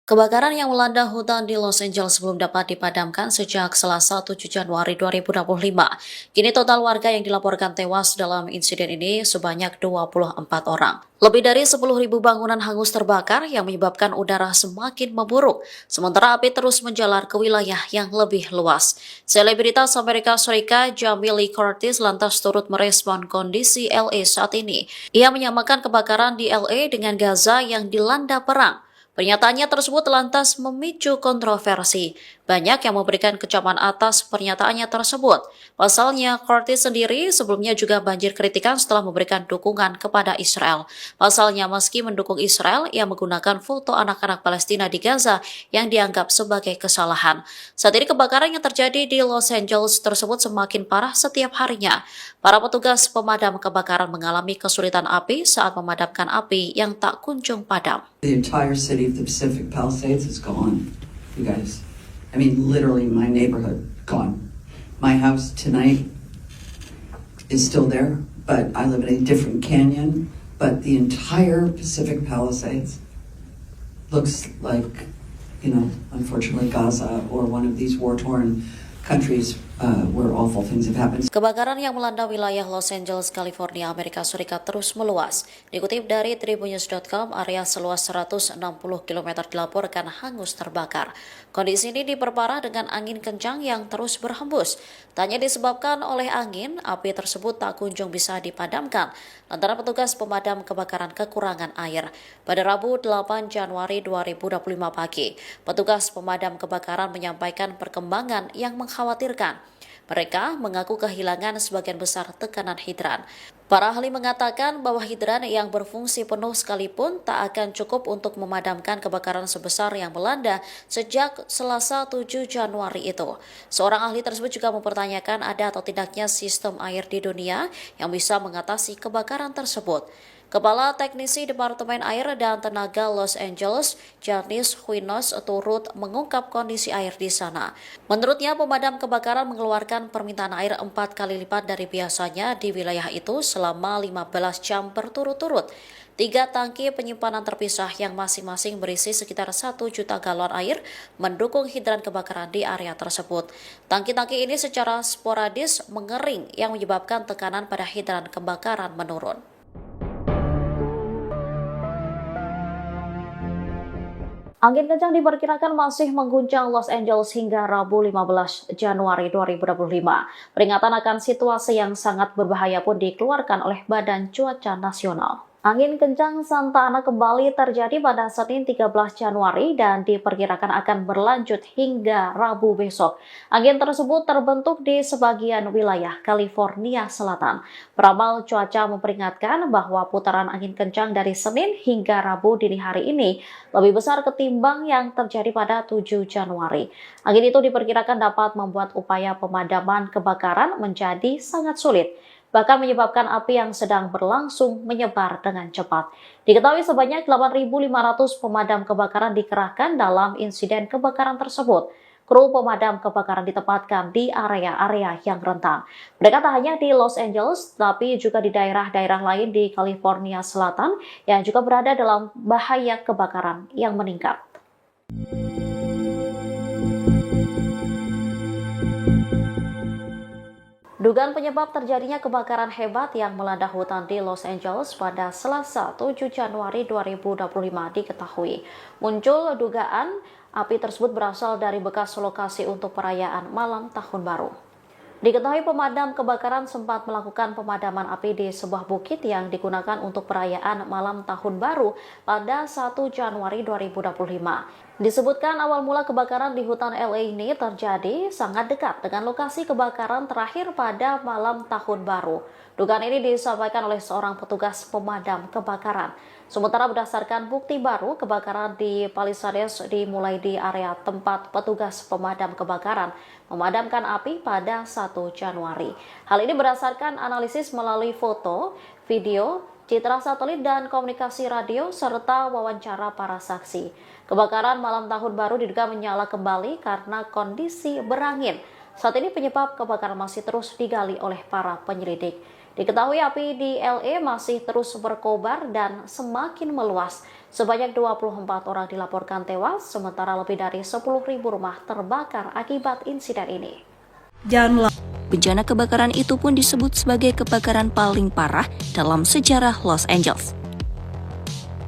Kebakaran yang melanda hutan di Los Angeles belum dapat dipadamkan sejak Selasa 7 Januari 2025. Kini total warga yang dilaporkan tewas dalam insiden ini sebanyak 24 orang. Lebih dari 10.000 bangunan hangus terbakar yang menyebabkan udara semakin memburuk, sementara api terus menjalar ke wilayah yang lebih luas. Selebritas Amerika Serikat Jamie Lee Curtis lantas turut merespon kondisi LA saat ini. Ia menyamakan kebakaran di LA dengan Gaza yang dilanda perang. Pernyataannya tersebut lantas memicu kontroversi. Banyak yang memberikan kecaman atas pernyataannya tersebut. Pasalnya, Curtis sendiri sebelumnya juga banjir kritikan setelah memberikan dukungan kepada Israel. Pasalnya, meski mendukung Israel, ia menggunakan foto anak-anak Palestina di Gaza yang dianggap sebagai kesalahan. Saat ini kebakaran yang terjadi di Los Angeles tersebut semakin parah setiap harinya. Para petugas pemadam kebakaran mengalami kesulitan api saat memadamkan api yang tak kunjung padam. The entire city of the Pacific Palisades is gone, you guys. I mean, literally my neighborhood, gone. My house tonight is still there, but I live in a different canyon. But the entire Pacific Palisades looks like, unfortunately Gaza or one of these war-torn countries where awful things have happened. Kebakaran yang melanda wilayah Los Angeles, California, Amerika Serikat terus meluas. Dikutip dari tribunnews.com, area seluas 160 km dilaporkan hangus terbakar. Kondisi ini diperparah dengan angin kencang yang terus berhembus. Tanya disebabkan oleh angin, api tersebut tak kunjung bisa dipadamkan lantaran petugas pemadam kebakaran kekurangan air. Pada Rabu 8 Januari 2025 pagi, petugas pemadam kebakaran menyampaikan perkembangan yang mengkhawatirkan. Mereka mengaku kehilangan sebagian besar tekanan hidran. Para ahli mengatakan bahwa hidran yang berfungsi penuh sekalipun tak akan cukup untuk memadamkan kebakaran sebesar yang melanda sejak Selasa 7 Januari itu. Seorang ahli tersebut juga mempertanyakan ada atau tidaknya sistem air di dunia yang bisa mengatasi kebakaran tersebut. Kepala Teknisi Departemen Air dan Tenaga Los Angeles, Janice Huinos, turut mengungkap kondisi air di sana. Menurutnya, pemadam kebakaran mengeluarkan permintaan air 4 kali lipat dari biasanya di wilayah itu selama 15 jam berturut-turut. 3 tangki penyimpanan terpisah yang masing-masing berisi sekitar 1 juta galon air mendukung hidran kebakaran di area tersebut. Tangki-tangki ini secara sporadis mengering yang menyebabkan tekanan pada hidran kebakaran menurun. Angin kencang diperkirakan masih mengguncang Los Angeles hingga Rabu 15 Januari 2025. Peringatan akan situasi yang sangat berbahaya pun dikeluarkan oleh Badan Cuaca Nasional. Angin kencang Santa Ana kembali terjadi pada Senin 13 Januari dan diperkirakan akan berlanjut hingga Rabu besok. Angin tersebut terbentuk di sebagian wilayah California Selatan. Peramal cuaca memperingatkan bahwa putaran angin kencang dari Senin hingga Rabu dini hari ini lebih besar ketimbang yang terjadi pada 7 Januari. Angin itu diperkirakan dapat membuat upaya pemadaman kebakaran menjadi sangat sulit, bahkan menyebabkan api yang sedang berlangsung menyebar dengan cepat. Diketahui sebanyak 8.500 pemadam kebakaran dikerahkan dalam insiden kebakaran tersebut. Kru pemadam kebakaran ditempatkan di area-area yang rentan. Mereka tak hanya di Los Angeles, tapi juga di daerah-daerah lain di California Selatan yang juga berada dalam bahaya kebakaran yang meningkat. Dugaan penyebab terjadinya kebakaran hebat yang melanda hutan di Los Angeles pada Selasa 7 Januari 2025 diketahui. Muncul dugaan api tersebut berasal dari bekas lokasi untuk perayaan malam tahun baru. Diketahui pemadam kebakaran sempat melakukan pemadaman api di sebuah bukit yang digunakan untuk perayaan malam tahun baru pada 1 Januari 2025. Disebutkan awal mula kebakaran di hutan LA ini terjadi sangat dekat dengan lokasi kebakaran terakhir pada malam tahun baru. Dugaan ini disampaikan oleh seorang petugas pemadam kebakaran. Sementara berdasarkan bukti baru, kebakaran di Palisades dimulai di area tempat petugas pemadam kebakaran memadamkan api pada 1 Januari. Hal ini berdasarkan analisis melalui foto, video, citra satelit dan komunikasi radio serta wawancara para saksi. Kebakaran malam tahun baru diduga menyala kembali karena kondisi berangin. Saat ini penyebab kebakaran masih terus digali oleh para penyelidik. Diketahui api di LA masih terus berkobar dan semakin meluas. Sebanyak 24 orang dilaporkan tewas, sementara lebih dari 10.000 rumah terbakar akibat insiden ini. Bencana kebakaran itu pun disebut sebagai kebakaran paling parah dalam sejarah Los Angeles.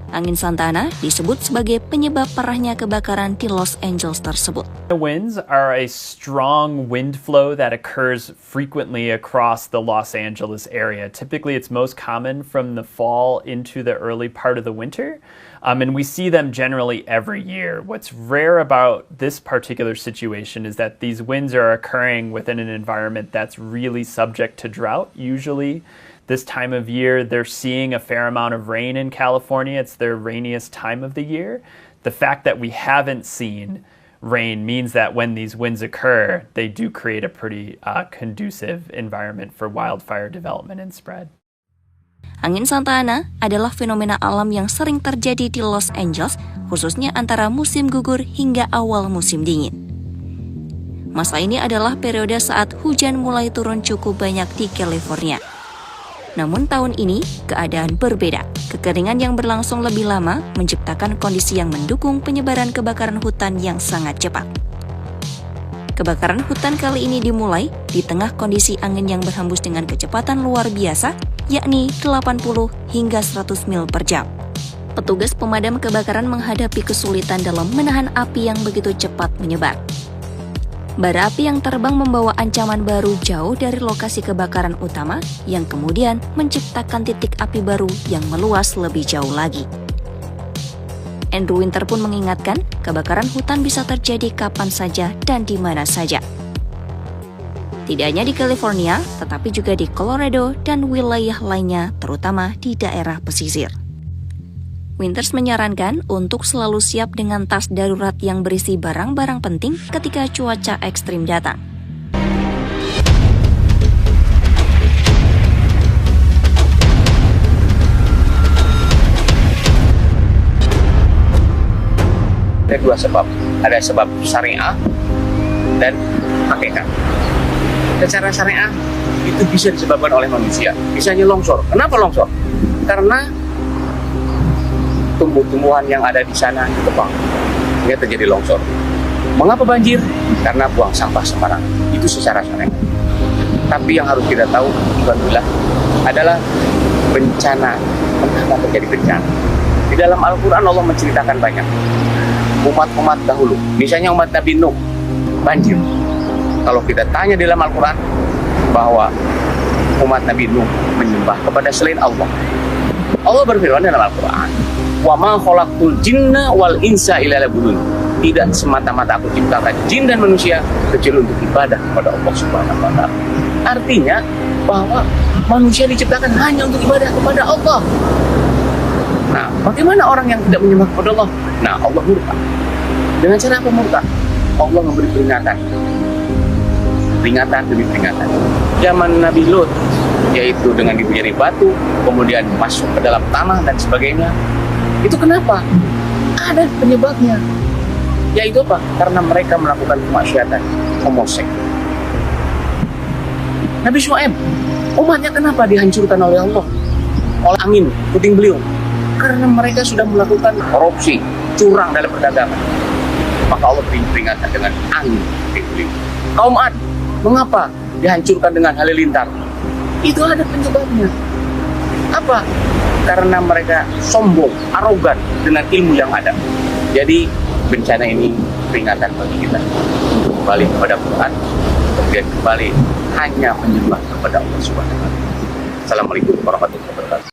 Angin Santana disebut sebagai penyebab parahnya kebakaran di Los Angeles tersebut. The winds are a strong wind flow that occurs frequently across the Los Angeles area. Typically, it's most common from the fall into the early part of the winter, and we see them generally every year. What's rare about this particular situation is that these winds are occurring within an environment that's really subject to drought. Usually, this time of year, they're seeing a fair amount of rain in California. It's their rainiest time of the year. The fact that we haven't seen rain means that when these winds occur, they do create a pretty conducive environment for wildfire development and spread. Angin Santana adalah fenomena alam yang sering terjadi di Los Angeles, khususnya antara musim gugur hingga awal musim dingin. Masa ini adalah periode saat hujan mulai turun cukup banyak di California. Namun tahun ini, keadaan berbeda. Kekeringan yang berlangsung lebih lama menciptakan kondisi yang mendukung penyebaran kebakaran hutan yang sangat cepat. Kebakaran hutan kali ini dimulai di tengah kondisi angin yang berhembus dengan kecepatan luar biasa, yakni 80 hingga 100 mil per jam. Petugas pemadam kebakaran menghadapi kesulitan dalam menahan api yang begitu cepat menyebar. Bara api yang terbang membawa ancaman baru jauh dari lokasi kebakaran utama yang kemudian menciptakan titik api baru yang meluas lebih jauh lagi. Andrew Winter pun mengingatkan, kebakaran hutan bisa terjadi kapan saja dan di mana saja. Tidak hanya di California, tetapi juga di Colorado dan wilayah lainnya, terutama di daerah pesisir. Winters menyarankan untuk selalu siap dengan tas darurat yang berisi barang-barang penting ketika cuaca ekstrim datang. Ada dua sebab. Ada sebab syariah dan hakikat. Secara syariah itu bisa disebabkan oleh manusia. Misalnya longsor. Kenapa longsor? Karena tumbuh-tumbuhan yang ada di sana ditebang, sehingga terjadi longsor. Mengapa banjir? Karena buang sampah sembarangan. Itu secara syariat. Tapi yang harus kita tahu, alhamdulillah, adalah bencana. Kenapa terjadi bencana? Di dalam Al-Quran Allah menceritakan banyak umat-umat dahulu. Misalnya umat Nabi Nuh, banjir. Kalau kita tanya di dalam Al-Quran bahwa umat Nabi Nuh menyembah kepada selain Allah, Allah berfirman dalam Al-Quran, "Wa ma khalaqtul jinna wal insa illa liya'budun." Tidak semata-mata aku ciptakan jin dan manusia kecuali untuk ibadah kepada Allah Subhanahu wa taala. Artinya bahwa manusia diciptakan hanya untuk ibadah kepada Allah. Nah, bagaimana orang yang tidak menyembah kepada Allah? Nah, Allah murka. Dengan cara apa murka? Allah memberi peringatan. Peringatan demi peringatan. Zaman Nabi Lut, yaitu dengan dibujari batu, kemudian masuk ke dalam tanah dan sebagainya. Itu kenapa? Ada penyebabnya. Yaitu apa? Karena mereka melakukan kemaksiatan, homoseks. Nabi Syuaib, umatnya kenapa dihancurkan oleh Allah? Oleh angin, puting beliung. Karena mereka sudah melakukan korupsi, curang dalam perdagangan. Maka Allah beri peringatan dengan angin, puting beliung. Kaum Ad, mengapa dihancurkan dengan halilintar? Itu ada penyebabnya. Apa? Karena mereka sombong, arogan dengan ilmu yang ada. Jadi bencana ini peringatan bagi kita. Kembali kepada Quran, kemudian kembali hanya menyembah kepada Allah Subhanahu wa taala. Assalamualaikum warahmatullahi wabarakatuh.